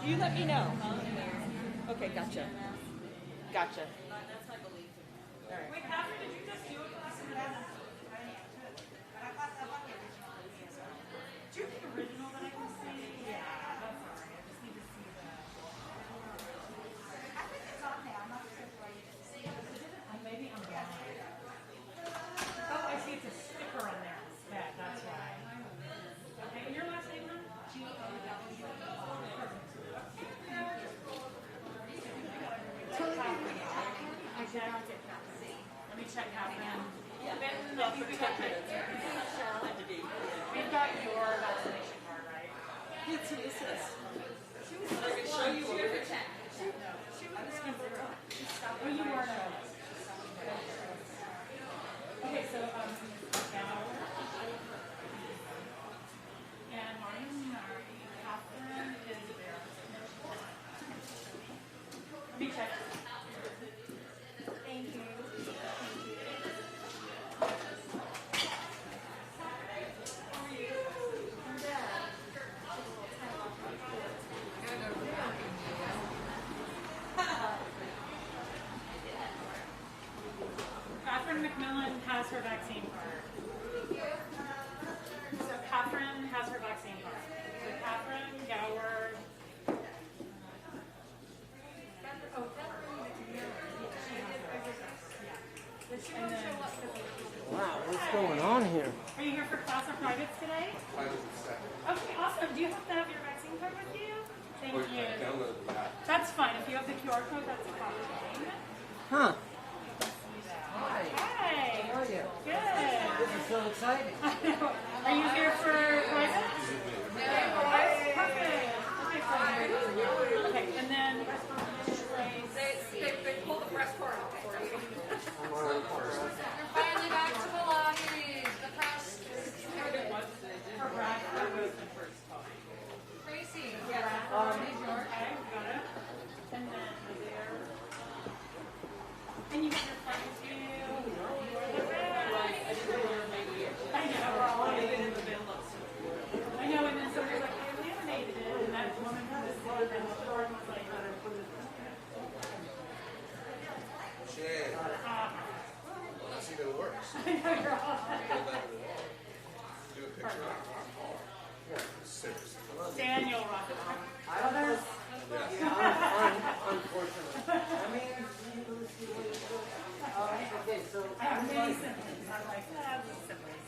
You let me know. Okay, gotcha. Gotcha. All right. Wait, Catherine, did you just do it for us? Do you have the original that I can see? Yeah, that's all right. I just need to see that. I think it's on there. I'm not sure why you didn't see it. Maybe I'm blind. Oh, I see. It's a sticker on there instead. That's why. Okay, and your last name, hon? G-O-W. I did not get Catherine. Let me check Catherine. We've got your vaccination card, right? Yes, it is. I can show you what we're checking. Oh, you weren't. Okay, so now and Martin, Catherine is there. Let me check. Thank you. Catherine McMillan has her vaccine card. So Catherine has her vaccine card. So Catherine Gower. And then, Wow, what's going on here? are you here for class or privates today? Okay, awesome. Do you have to have your vaccine card with you? Thank you. That's fine. If you have the QR code, that's fine. Huh. Hi. How are you? Good. This is so exciting. Are you here for privates? Perfect. Okay, and then They pulled the press cord out for you. I'm Finally back to the lobby. The press. for Brad, that was the first call. Tracy. Okay, got it. And then there. And you have your friend too. I know, we're all in the middle of something. I know, and then so there's like, I laminated it, and that woman from the city, and the store was like, Shit. Well, that's even worse. I know you're all. Do a picture of it. Seriously. Daniel Rocket. Others? Yeah, unfortunately. I mean, okay, so I have many siblings. I'm like, siblings.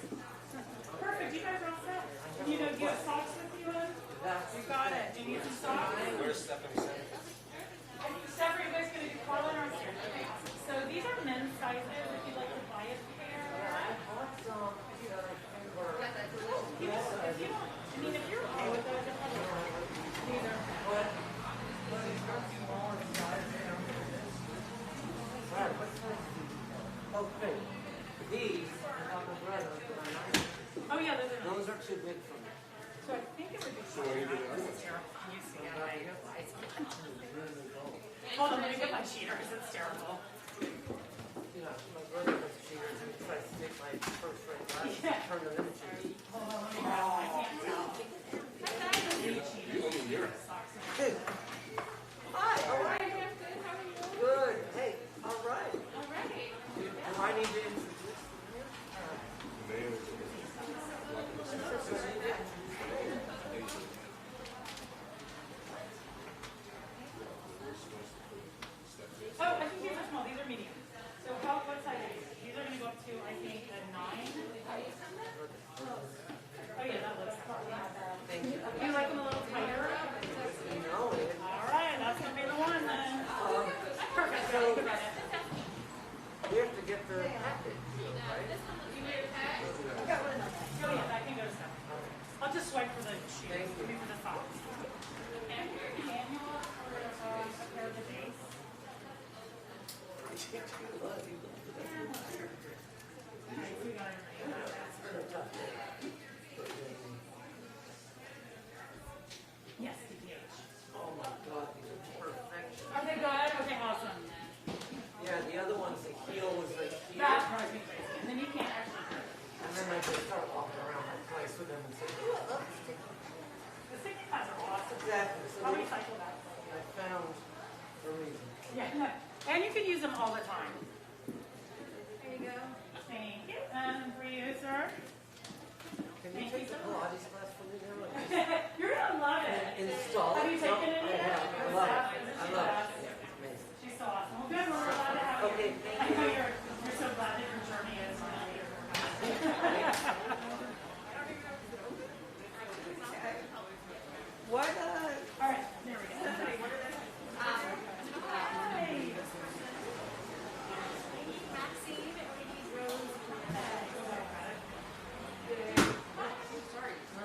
Perfect. You guys are all set. You know, do you have socks with you on? You got it. Do you need some socks? Where's Stephanie? Stephanie, you guys going to do Carlin or here? So these are men's sizes if you'd like to buy a pair. If you don't, I mean, if you're okay with those, these are. okay, these are the brothers. Oh yeah, those are. Those are too big for me. So I think it would be. So what do you do now? You see how I hold on, let me get my cheaters. It's terrible. You know, my brother has cheaters and he tries to take my first rate glasses and turn them into cheaters. Hold on, let me grab them. I can't tell. You only hear it. Hey. Hi, how are you? Good. Hey, all right. Do I need to introduce you? Yeah. And you can use them all the time. There you go. Thank you. And for you, sir. Can you Thank take you the so much. Pilates class for me now? You're gonna love it. Install it? Have you taken it I yet? have. I love it. I love it. Yeah, it's amazing. She's so awesome. Well, good. We're glad to have you. Okay, thank I know you're so glad that your journey is. What, All right. There we go. Hi. Maxine, ladies, Rose.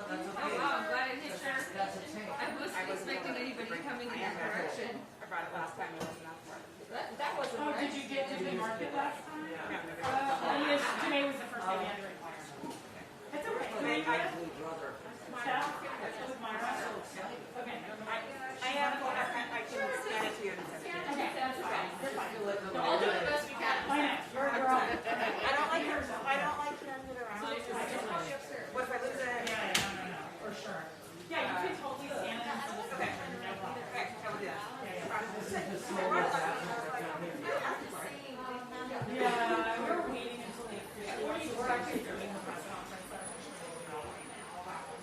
Oh wow, I'm glad I hit your. I wasn't expecting anybody to come in your direction. I brought it last time, it wasn't that far. That wasn't Oh, right. did we mark it last time? Today was the first day we had to require. It's okay. Can I get it? Brother. Steph? With Myra? Okay. I am, I can scan it to you. Okay, that's fine. You're fine. I'll do the best we can. I know. We're all. I don't like carrying it around. What if I lose it? Yeah, no, for sure. Yeah, you could totally stand it until this is over. No problem. Okay, I will do that. Yeah, we're waiting until they we're actually doing the press conference.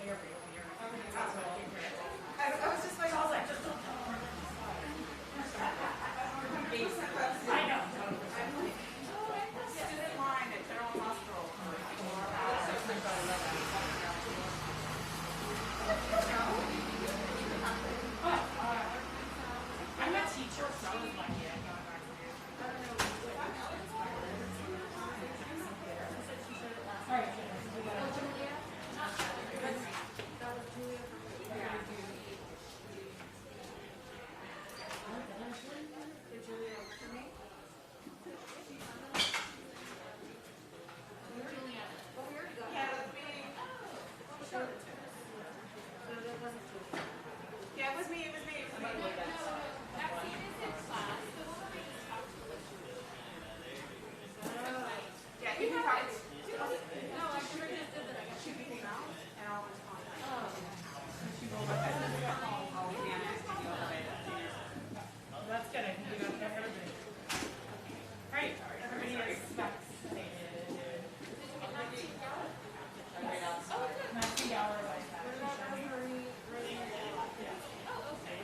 Here we go. I was just like, I was like, just don't tell them. I know. student line at General Hospital. I'm a teacher, so I was lucky. All right. Yeah, it was me. Maxine is in class, so we'll let me just talk to her. Yeah, you can talk. No, I never just did that. I got you. And I'll respond. That's good. I think we got everybody. All right. Everybody is vaccinated. Maxine Gower, like that. Oh, okay.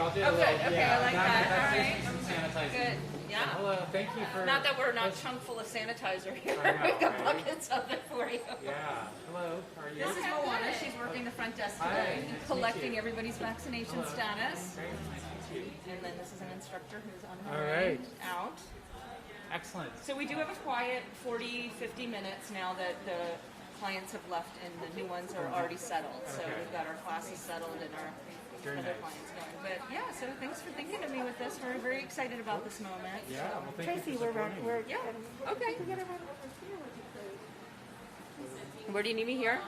I'll do Oh, a good. little, Okay, I like not that. vaccination, All right. some sanitizing. Good. Yeah. Hello, thank you for. Not that we're not chock full of sanitizer here. I know, We've got right? buckets of it for you. Yeah. Hello, how are you? This is Moana. She's working the front desk Hi, today, nice to meet collecting you. everybody's vaccination Hello. status. Great, nice to meet you. And then this is an instructor who's on her All way right. out. Excellent. So we do have a quiet 40, 50 minutes now that the clients have left and the new ones are already settled. So Okay. we've got our classes settled and our Very other nice. clients going. But yeah, so thanks for thinking of me with this. We're very excited about this moment. Yeah, well, thank Tracy, you for we're supporting. Yeah. Okay. Where do you need me here?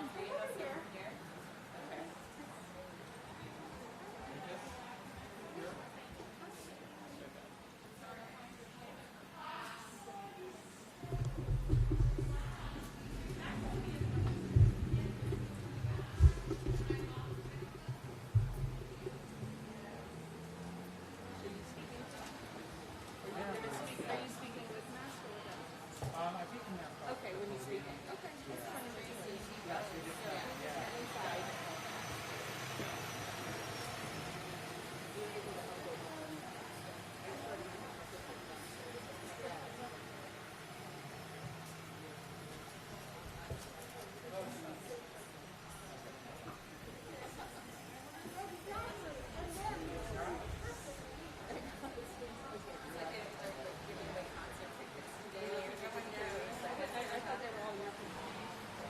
I think in that Okay, when you're speaking. Okay.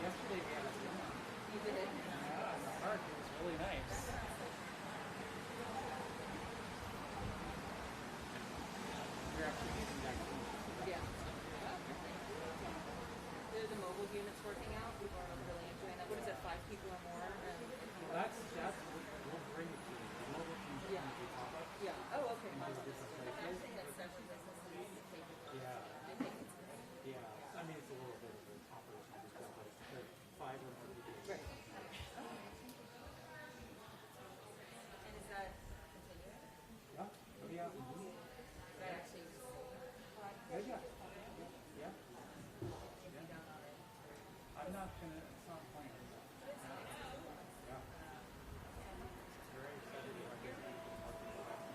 yesterday we had a dinner. You did it. Yeah, in the park. It was really nice. We're actually using that. Yeah. The mobile units working out. People are really enjoying that. What is it? 5 people or more? That's we'll bring it to you. The mobile teams Yeah. can do pop-up. Yeah. Oh, okay. Into the different places. Yeah. Yeah. I mean, it's a little bit of an operational detail, but 5 or more people. Right. And is that continuing? Yeah. Oh, yeah. That actually Yeah, yeah. Yeah. I'm not gonna, it's not planned. Yeah. Very excited about getting people talking about it.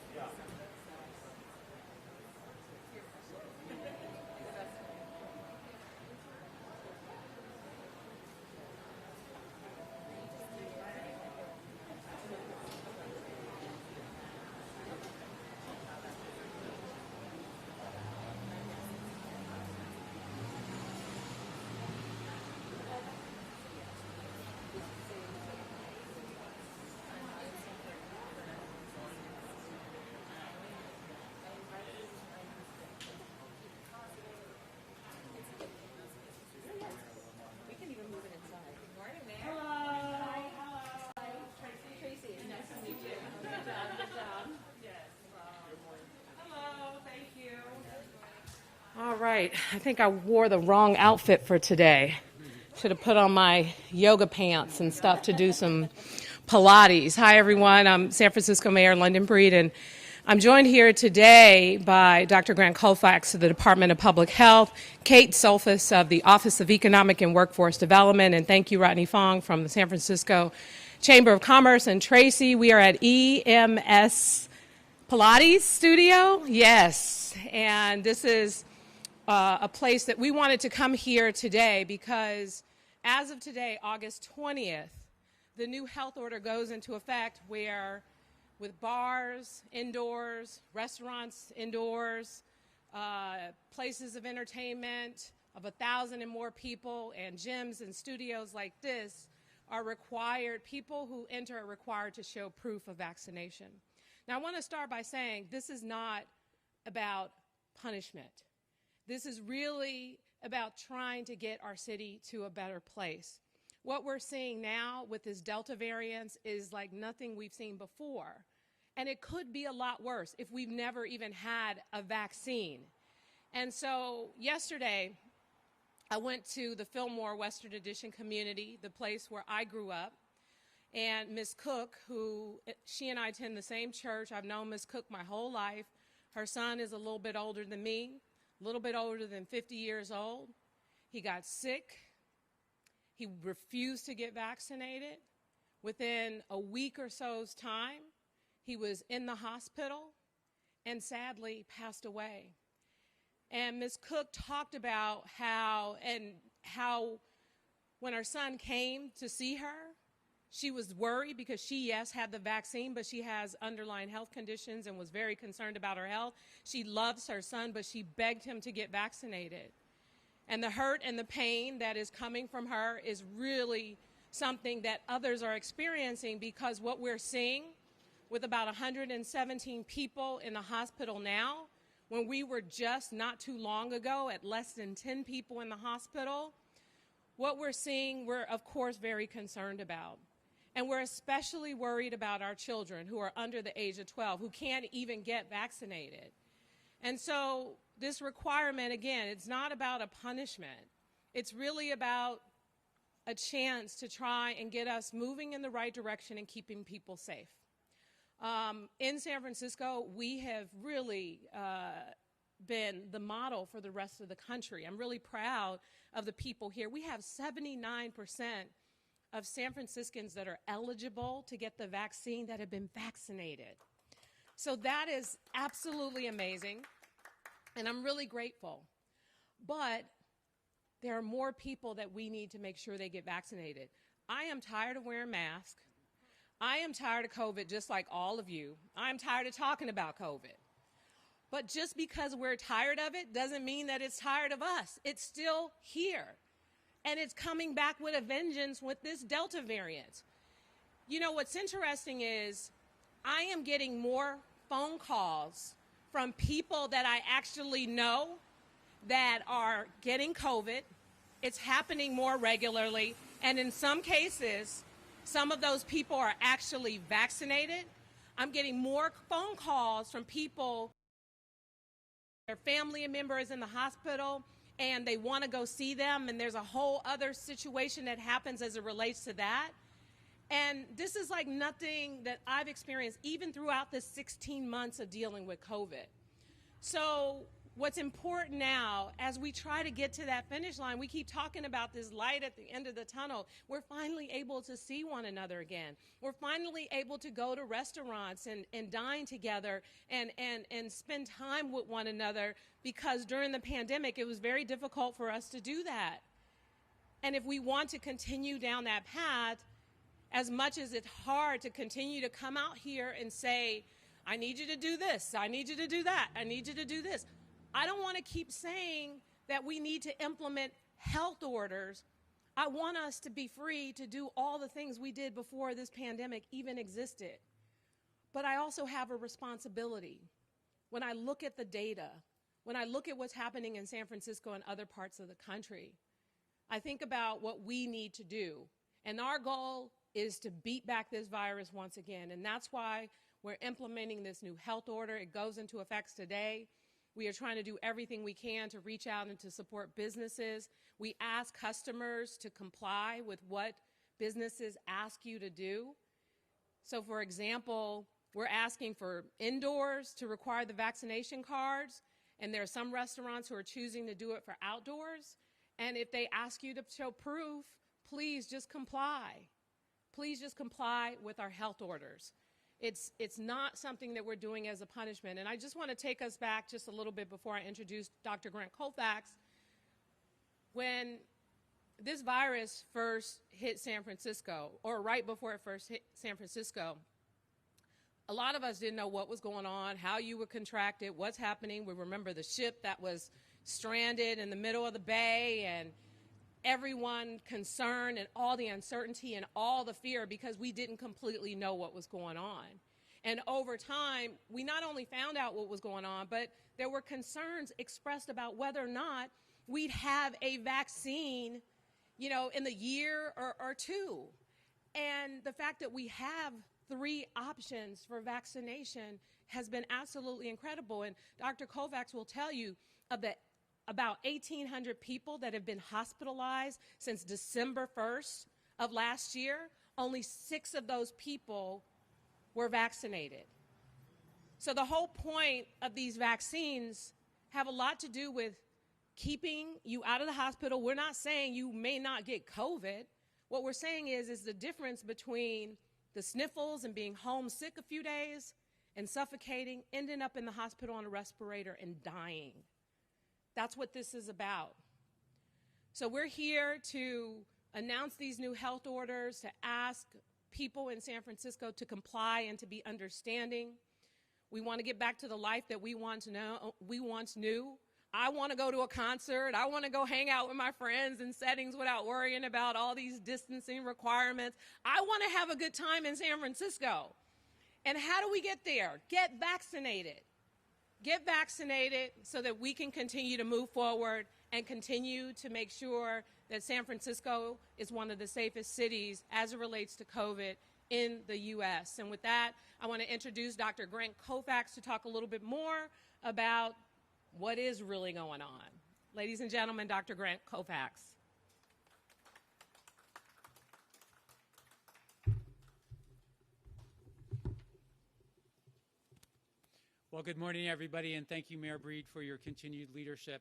Yeah. we can even move it inside. Good morning, Mayor. Hello. Tracy, nice to meet you. Good job. Good job. Hello, thank you. All right. I think I wore the wrong outfit for today. Should have put on my yoga pants and stuff to do some Pilates. Hi, everyone. I'm San Francisco Mayor London Breed, and I'm joined here today by Dr. Grant Colfax of the Department of Public Health, Kate Solfus of the Office of Economic and Workforce Development, and thank you, Rodney Fong from the San Francisco Chamber of Commerce, and Tracy. We are at EMS Pilates Studio. Yes, and this is a place that we wanted to come here today because as of today, August 20th, the new health order goes into effect where with bars indoors, restaurants indoors, places of entertainment of 1,000 and more people, and gyms and studios like this are required, people who enter are required to show proof of vaccination. Now, I want to start by saying this is not about punishment. This is really about trying to get our city to a better place. What we're seeing now with this Delta variant is like nothing we've seen before. And it could be a lot worse if we've never even had a vaccine. And so yesterday, I went to the Fillmore Western Addition community, the place where I grew up. And Ms. Cook, she and I attend the same church. I've known Ms. Cook my whole life. Her son is a little bit older than me, a little bit older than 50 years old. He got sick He refused to get vaccinated. Within a week or so's time, he was in the hospital and sadly passed away. And Ms. Cook talked about how when our son came to see her, she was worried because she, yes, had the vaccine, but she has underlying health conditions and was very concerned about her health. She loves her son, but she begged him to get vaccinated. And the hurt and the pain that is coming from her is really something that others are experiencing, because what we're seeing with about 117 people in the hospital now, when we were just not too long ago at less than 10 people in the hospital, what we're seeing, we're of course very concerned about. And we're especially worried about our children who are under the age of 12, who can't even get vaccinated. And so this requirement, again, it's not about a punishment. It's really about a chance to try and get us moving in the right direction and keeping people safe. In San Francisco, we have really been the model for the rest of the country. I'm really proud of the people here. We have 79% of San Franciscans that are eligible to get the vaccine that have been vaccinated. So that is absolutely amazing, and I'm really grateful. But there are more people that we need to make sure they get vaccinated. I am tired of wearing masks. I am tired of COVID, just like all of you. I'm tired of talking about COVID. But just because we're tired of it doesn't mean that it's tired of us. It's still here. And it's coming back with a vengeance with this Delta variant. You know, what's interesting is I am getting more phone calls from people that I actually know that are getting COVID. It's happening more regularly. And in some cases, some of those people are actually vaccinated. I'm getting more phone calls from people, their family member is in the hospital and they want to go see them, and there's a whole other situation that happens as it relates to that. And this is like nothing that I've experienced even throughout the 16 months of dealing with COVID. So what's important now, as we try to get to that finish line, we keep talking about this light at the end of the tunnel. We're finally able to see one another again. We're finally able to go to restaurants and dine together and spend time with one another, because during the pandemic, it was very difficult for us to do that. And if we want to continue down that path, as much as it's hard to continue to come out here and say, I need you to do this, I need you to do that, I need you to do this. I don't want to keep saying that we need to implement health orders. I want us to be free to do all the things we did before this pandemic even existed. But I also have a responsibility. When I look at the data, when I look at what's happening in San Francisco and other parts of the country, I think about what we need to do. And our goal is to beat back this virus once again. And that's why we're implementing this new health order. It goes into effect today. We are trying to do everything we can to reach out and to support businesses. We ask customers to comply with what businesses ask you to do. So, for example, we're asking for indoors to require the vaccination cards, and there are some restaurants who are choosing to do it for outdoors. And if they ask you to show proof, please just comply. Please just comply with our health orders. It's not something that we're doing as a punishment. And I just want to take us back just a little bit before I introduce Dr. Grant Colfax. When this virus first hit San Francisco, or right before it first hit San Francisco, a lot of us didn't know what was going on, how you would contract it, what's happening. We remember the ship that was stranded in the middle of the bay, and everyone concerned and all the uncertainty and all the fear, because we didn't completely know what was going on. And over time, we not only found out what was going on, but there were concerns expressed about whether or not we'd have a vaccine, you know, in the year or two. And the fact that we have 3 options for vaccination has been absolutely incredible. And Dr. Colfax will tell you of the about 1,800 people that have been hospitalized since December 1st of last year, only 6 of those people were vaccinated. So the whole point of these vaccines have a lot to do with keeping you out of the hospital. We're not saying you may not get COVID. What we're saying is the difference between the sniffles and being homesick a few days and suffocating, ending up in the hospital on a respirator and dying. That's what this is about. So we're here to announce these new health orders, to ask people in San Francisco to comply and to be understanding. We want to get back to the life that we once knew. I want to go to a concert. I want to go hang out with my friends in settings without worrying about all these distancing requirements. I want to have a good time in San Francisco. And how do we get there? Get vaccinated. Get vaccinated so that we can continue to move forward and continue to make sure that San Francisco is one of the safest cities as it relates to COVID in the U.S. And with that, I want to introduce Dr. Grant Colfax to talk a little bit more about what is really going on. Ladies and gentlemen, Dr. Grant Colfax. Well, good morning, everybody, and thank you, Mayor Breed, for your continued leadership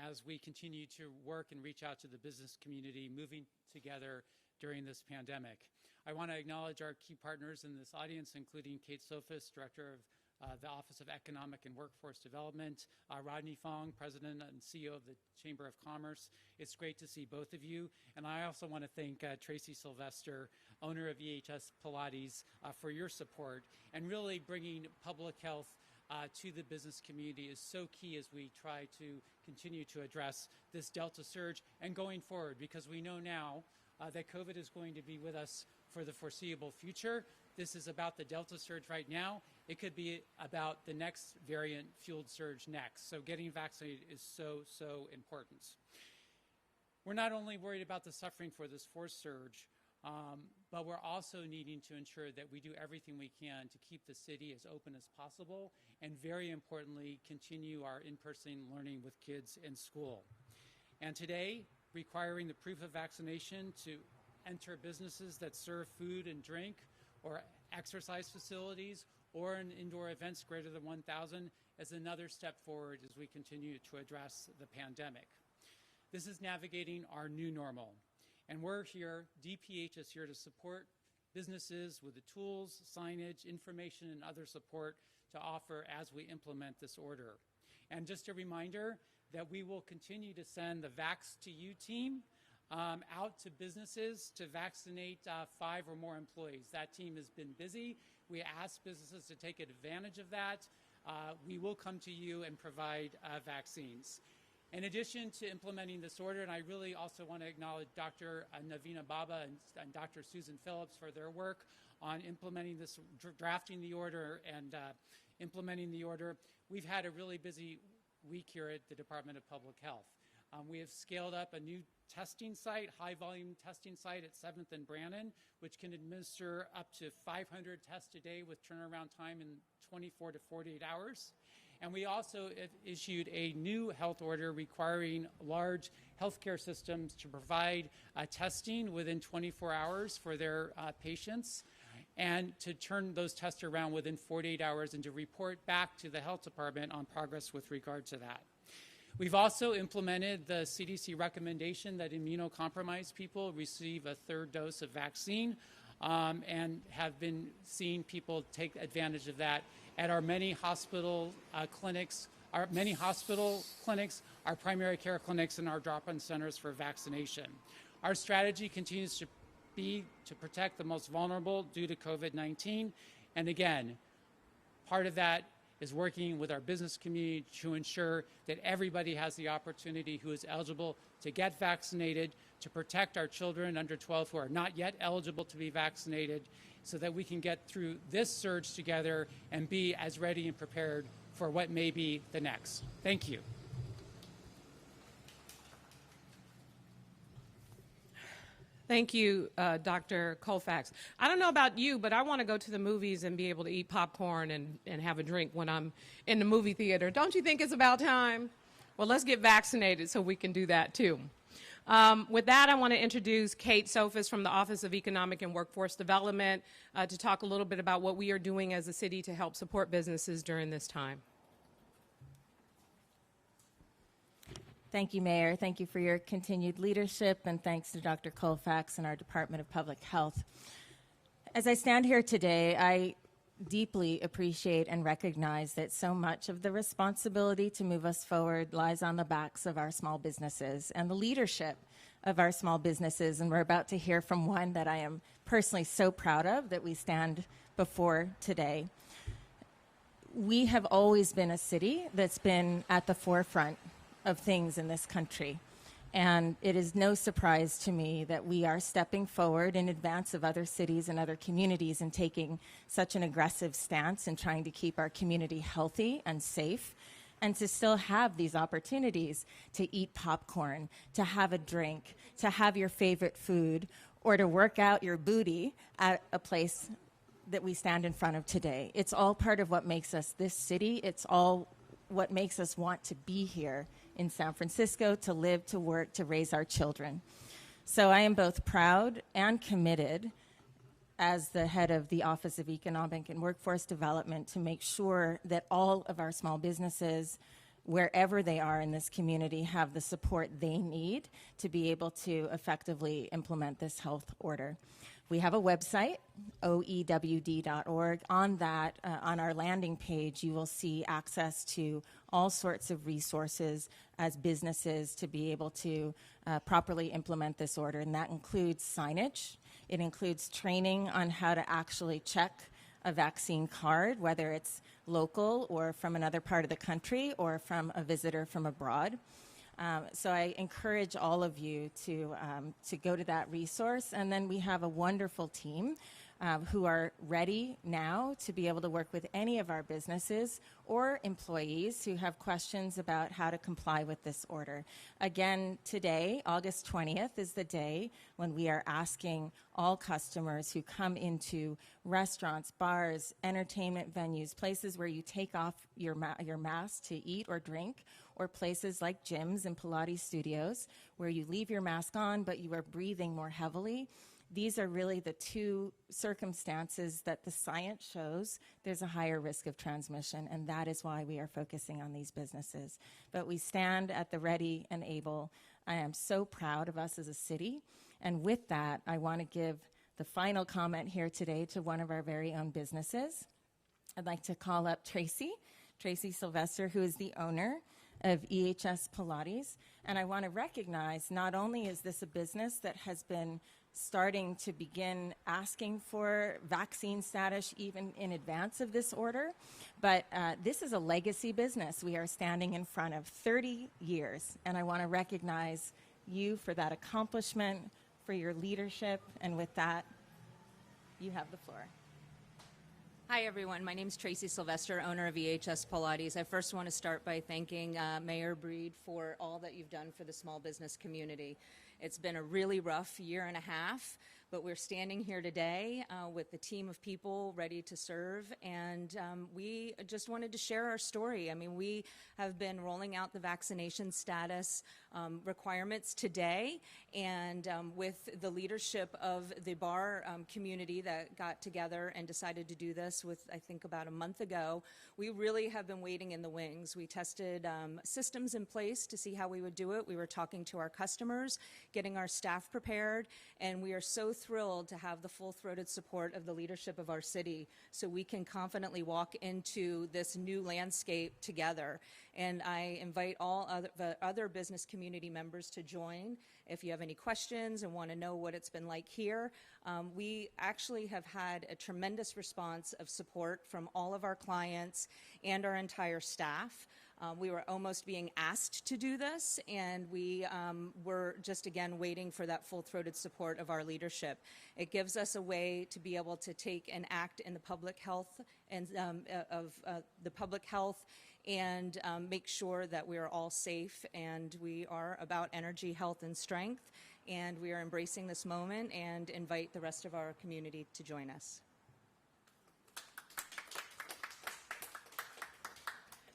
as we continue to work and reach out to the business community, moving together during this pandemic. I want to acknowledge our key partners in this audience, including Kate Sophis, Director of the Office of Economic and Workforce Development, Rodney Fong, President and CEO of the Chamber of Commerce. It's great to see both of you. And I also want to thank Tracy Sylvester, owner of EHS Pilates, for your support and really bringing public health to the business community is so key as we try to continue to address this Delta surge and going forward, because we know now that COVID is going to be with us for the foreseeable future. This is about the Delta surge right now. It could be about the next variant-fueled surge next. So getting vaccinated is so important. We're not only worried about the suffering for this fourth surge, but we're also needing to ensure that we do everything we can to keep the city as open as possible, and very importantly, continue our in-person learning with kids in school. And today, requiring the proof of vaccination to enter businesses that serve food and drink or exercise facilities or in indoor events greater than 1,000 is another step forward as we continue to address the pandemic. This is navigating our new normal. And we're here, DPH is here to support businesses with the tools, signage, information, and other support to offer as we implement this order. And just a reminder that we will continue to send the Vax to You team out to businesses to vaccinate 5 or more employees. That team has been busy. We ask businesses to take advantage of that. We will come to you and provide vaccines. In addition to implementing this order, and I really also want to acknowledge Dr. Navina Baba and Dr. Susan Phillips for their work on implementing this, drafting the order and implementing the order. We've had a really busy week here at the Department of Public Health. We have scaled up a new testing site, high-volume testing site at 7th and Brannan, which can administer up to 500 tests a day with turnaround time in 24 to 48 hours. And we also have issued a new health order requiring large healthcare systems to provide testing within 24 hours for their patients, and to turn those tests around within 48 hours and to report back to the health department on progress with regard to that. We've also implemented the CDC recommendation that immunocompromised people receive a 3rd dose of vaccine, and have been seeing people take advantage of that at our many hospital clinics, our primary care clinics, and our drop-in centers for vaccination. Our strategy continues to be to protect the most vulnerable due to COVID-19. And again, part of that is working with our business community to ensure that everybody has the opportunity who is eligible to get vaccinated, to protect our children under 12 who are not yet eligible to be vaccinated, so that we can get through this surge together and be as ready and prepared for what may be the next. Thank you. Thank you, Dr. Colfax. I don't know about you, but I want to go to the movies and be able to eat popcorn and have a drink when I'm in the movie theater. Don't you think it's about time? Well, let's get vaccinated so we can do that too. With that, I want to introduce Kate Sophis from the Office of Economic and Workforce Development to talk a little bit about what we are doing as a city to help support businesses during this time. Thank you, Mayor. Thank you for your continued leadership, and thanks to Dr. Colfax and our Department of Public Health. As I stand here today, I deeply appreciate and recognize that so much of the responsibility to move us forward lies on the backs of our small businesses and the leadership of our small businesses. And we're about to hear from one that I am personally so proud of that we stand before today. We have always been a city that's been at the forefront of things in this country. And it is no surprise to me that we are stepping forward in advance of other cities and other communities and taking such an aggressive stance in trying to keep our community healthy and safe, and to still have these opportunities to eat popcorn, to have a drink, to have your favorite food, or to work out your booty at a place that we stand in front of today. It's all part of what makes us this city. It's all what makes us want to be here in San Francisco, to live, to work, to raise our children. So I am both proud and committed as the head of the Office of Economic and Workforce Development to make sure that all of our small businesses, wherever they are in this community, have the support they need to be able to effectively implement this health order. We have a website, oewd.org. On that, on our landing page, you will see access to all sorts of resources as businesses to be able to properly implement this order, and that includes signage. It includes training on how to actually check a vaccine card, whether it's local or from another part of the country or from a visitor from abroad. So I encourage all of you to go to that resource. And then we have a wonderful team who are ready now to be able to work with any of our businesses or employees who have questions about how to comply with this order. Again, today, August 20th, is the day when we are asking all customers who come into restaurants, bars, entertainment venues, places where you take off your mask to eat or drink, or places like gyms and Pilates studios where you leave your mask on but you are breathing more heavily. These are really the two circumstances that the science shows there's a higher risk of transmission, and that is why we are focusing on these businesses. But we stand at the ready and able. I am so proud of us as a city, and with that, I want to give the final comment here today to one of our very own businesses. I'd like to call up Tracy Sylvester, who is the owner of EHS Pilates, and I want to recognize not only is this a business that has been starting to begin asking for vaccine status even in advance of this order, but this is a legacy business. We are standing in front of 30 years, and I want to recognize you for that accomplishment, for your leadership, and with that, you have the floor. Hi, everyone. My name is Tracy Sylvester, owner of EHS Pilates. I first want to start by thanking Mayor Breed for all that you've done for the small business community. It's been a really rough year and a half, but we're standing here today with a team of people ready to serve, and we just wanted to share our story. I mean, we have been rolling out the vaccination status requirements today, and with the leadership of the bar community that got together and decided to do this I think about a month ago, we really have been waiting in the wings. We tested systems in place to see how we would do it. We were talking to our customers, getting our staff prepared, and we are so thrilled to have the full-throated support of the leadership of our city so we can confidently walk into this new landscape together. And I invite all other business community members to join. If you have any questions and want to know what it's been like here, we actually have had a tremendous response of support from all of our clients and our entire staff. We were almost being asked to do this, and we were just, again, waiting for that full-throated support of our leadership. It gives us a way to be able to take and act in the public health and the public health and make sure that we are all safe, and we are about energy, health, and strength, and we are embracing this moment and invite the rest of our community to join us.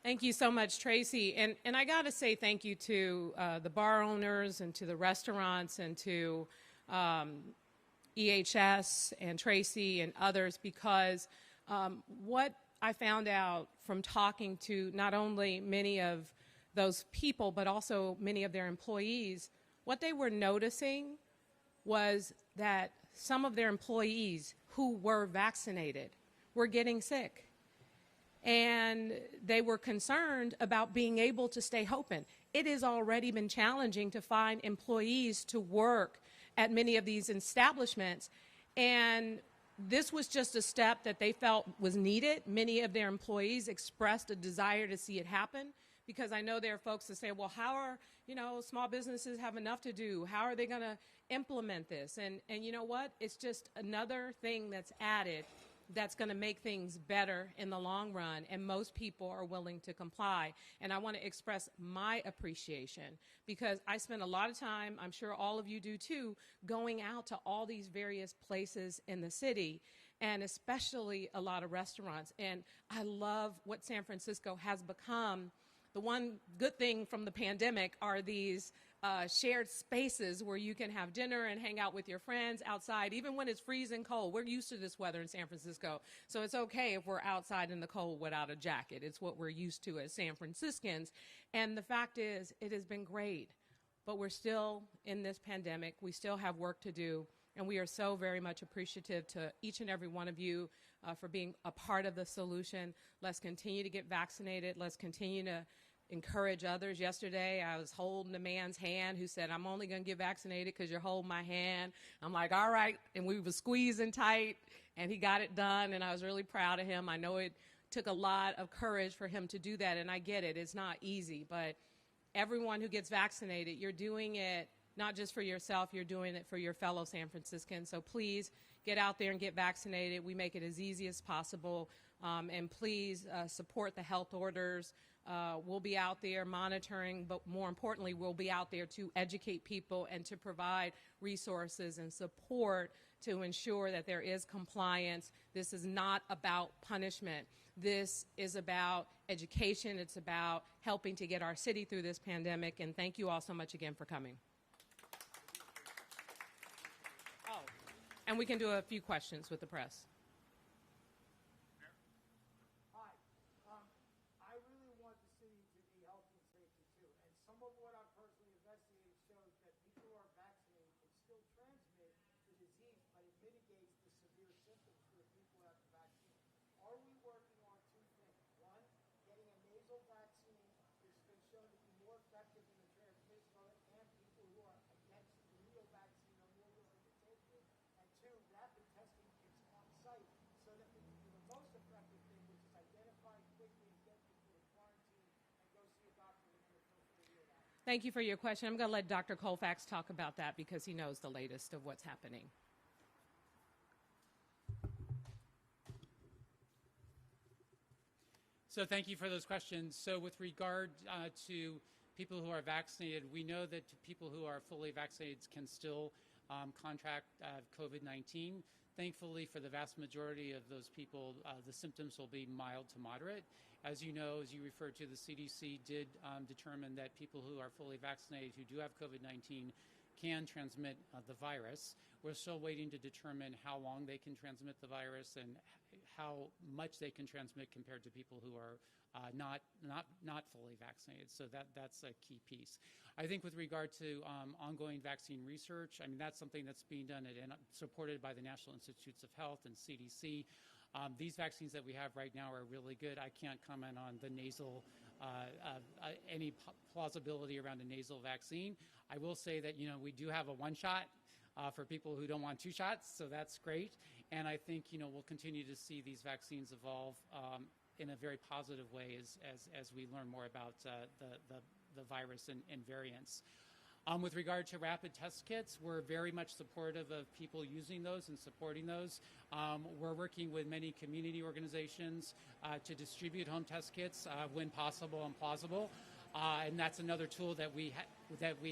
Thank you so much, Tracy. And I got to say thank you to the bar owners and to the restaurants and to EHS and Tracy and others, because what I found out from talking to not only many of those people, but also many of their employees, what they were noticing was that some of their employees who were vaccinated were getting sick. And they were concerned about being able to stay open. It has already been challenging to find employees to work at many of these establishments. And this was just a step that they felt was needed. Many of their employees expressed a desire to see it happen, because I know there are folks that say, well, how are, small businesses have enough to do? How are they going to implement this? And you know what? It's just another thing that's added that's going to make things better in the long run, and most people are willing to comply. And I want to express my appreciation, because I spend a lot of time, I'm sure all of you do too, going out to all these various places in the city, and especially a lot of restaurants. And I love what San Francisco has become. The one good thing from the pandemic are these shared spaces where you can have dinner and hang out with your friends outside, even when it's freezing cold. We're used to this weather in San Francisco, so it's okay if we're outside in the cold without a jacket. It's what we're used to as San Franciscans. And the fact is, it has been great, but we're still in this pandemic. We still have work to do, and we are so very much appreciative to each and every one of you for being a part of the solution. Let's continue to get vaccinated. Let's continue to encourage others. Yesterday, I was holding a man's hand who said, I'm only going to get vaccinated because you're holding my hand. I'm like, all right. And we were squeezing tight, and he got it done, and I was really proud of him. I know it took a lot of courage for him to do that, and I get it. It's not easy, but everyone who gets vaccinated, you're doing it not just for yourself, you're doing it for your fellow San Franciscans. So please get out there and get vaccinated. We make it as easy as possible, and please support the health orders. We'll be out there monitoring, but more importantly, we'll be out there to educate people and to provide resources and support to ensure that there is compliance. This is not about punishment. This is about education. It's about helping to get our city through this pandemic. And thank you all so much again for coming. Oh, and we can do a few questions with the press. Thank you for your question. I'm going to let Dr. Colfax talk about that because he knows the latest of what's happening. So thank you for those questions. So with regard to people who are vaccinated, we know that people who are fully vaccinated can still contract COVID-19. Thankfully, for the vast majority of those people, the symptoms will be mild to moderate. As you know, as you referred to, the CDC did determine that people who are fully vaccinated who do have COVID-19 can transmit the virus. We're still waiting to determine how long they can transmit the virus and how much they can transmit compared to people who are not fully vaccinated. So that's a key piece. I think with regard to ongoing vaccine research, I mean, that's something that's being done and supported by the National Institutes of Health and CDC. These vaccines that we have right now are really good. I can't comment on the nasal, any plausibility around a nasal vaccine. I will say that, we do have a one shot for people who don't want two shots, so that's great. And I think, we'll continue to see these vaccines evolve in a very positive way as we learn more about the virus and variants. With regard to rapid test kits, we're very much supportive of people using those and supporting those. We're working with many community organizations to distribute home test kits when possible and plausible. And that's another tool that we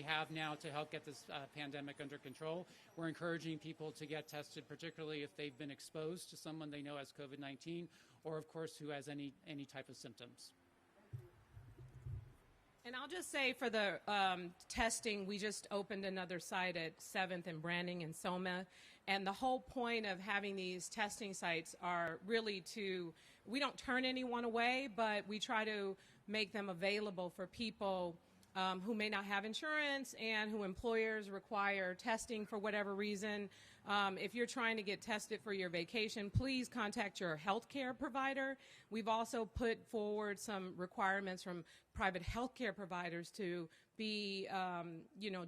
have now to help get this pandemic under control. We're encouraging people to get tested, particularly if they've been exposed to someone they know has COVID-19, or of course who has any type of symptoms. And I'll just say for the testing, we just opened another site at 7th and Branding and Soma. And the whole point of having these testing sites are really we don't turn anyone away, but we try to make them available for people who may not have insurance and who employers require testing for whatever reason. If you're trying to get tested for your vacation, please contact your health care provider. We've also put forward some requirements from private health care providers to be,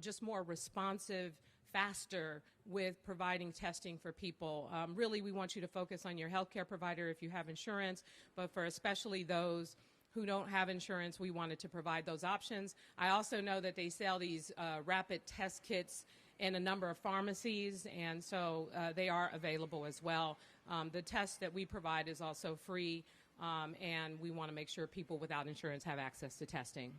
just more responsive, faster with providing testing for people. Really, we want you to focus on your health care provider if you have insurance, but for especially those who don't have insurance, we wanted to provide those options. I also know that they sell these rapid test kits in a number of pharmacies, and so they are available as well. The test that we provide is also free, and we want to make sure people without insurance have access to testing.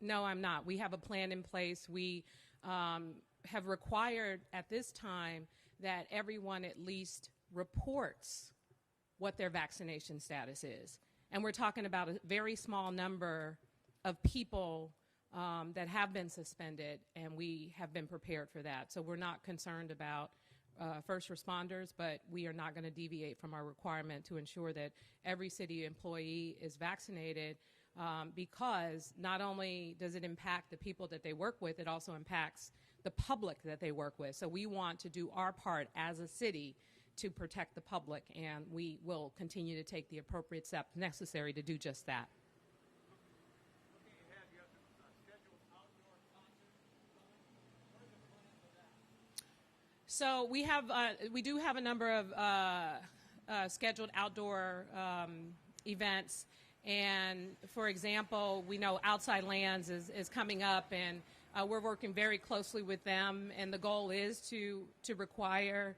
No, I'm not. We have a plan in place. We have required at this time that everyone at least reports what their vaccination status is. And we're talking about a very small number of people that have been suspended, and we have been prepared for that. So we're not concerned about first responders, but we are not going to deviate from our requirement to ensure that every city employee is vaccinated, because not only does it impact the people that they work with, it also impacts the public that they work with. So we want to do our part as a city to protect the public, and we will continue to take the appropriate steps necessary to do just that. So we do have a number of scheduled outdoor events. And for example, we know Outside Lands is coming up, and we're working very closely with them. And the goal is to require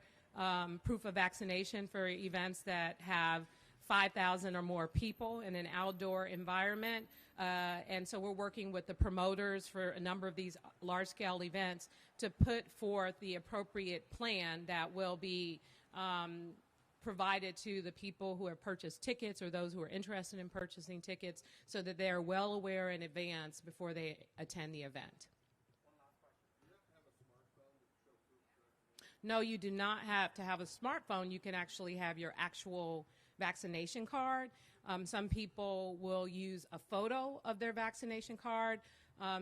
proof of vaccination for events that have 5,000 or more people in an outdoor environment. And so we're working with the promoters for a number of these large-scale events to put forth the appropriate plan that will be provided to the people who have purchased tickets or those who are interested in purchasing tickets, so that they are well aware in advance before they attend the event. No, you do not have to have a smartphone. You can actually have your actual vaccination card. Some people will use a photo of their vaccination card.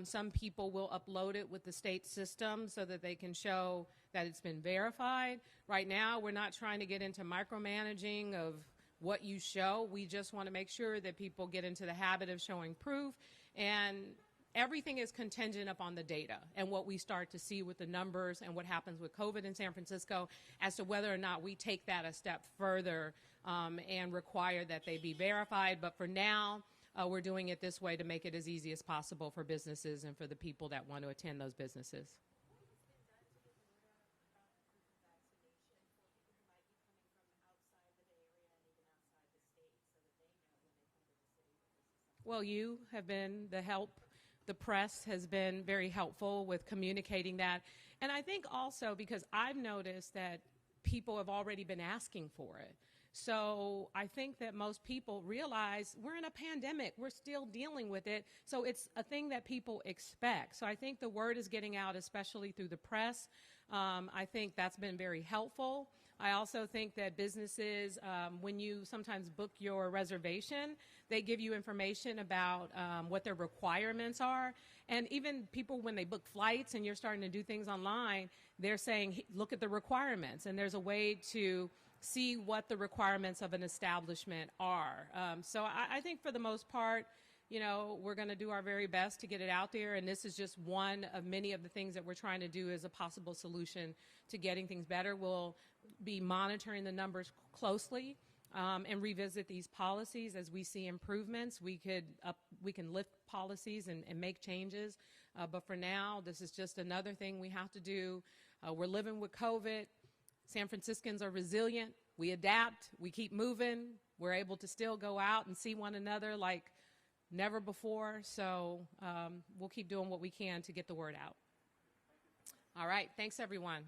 Some people will upload it with the state system so that they can show that it's been verified. Right now, we're not trying to get into micromanaging of what you show. We just want to make sure that people get into the habit of showing proof, and everything is contingent upon the data and what we start to see with the numbers and what happens with COVID in San Francisco as to whether or not we take that a step further and require that they be verified. But for now, we're doing it this way to make it as easy as possible for businesses and for the people that want to attend those businesses. Well, you have been the help. The press has been very helpful with communicating that. And I think also because I've noticed that people have already been asking for it. So I think that most people realize we're in a pandemic. We're still dealing with it. So it's a thing that people expect. So I think the word is getting out, especially through the press. I think that's been very helpful. I also think that businesses, when you sometimes book your reservation, they give you information about what their requirements are. And even people, when they book flights and you're starting to do things online, they're saying, look at the requirements. And there's a way to see what the requirements of an establishment are. So I think for the most part, you know, we're going to do our very best to get it out there. And this is just one of many of the things that we're trying to do as a possible solution to getting things better. We'll be monitoring the numbers closely and revisit these policies as we see improvements. We can lift policies and make changes. But for now, this is just another thing we have to do. We're living with COVID. San Franciscans are resilient. We adapt. We keep moving. We're able to still go out and see one another like never before. So we'll keep doing what we can to get the word out. All right. Thanks, everyone.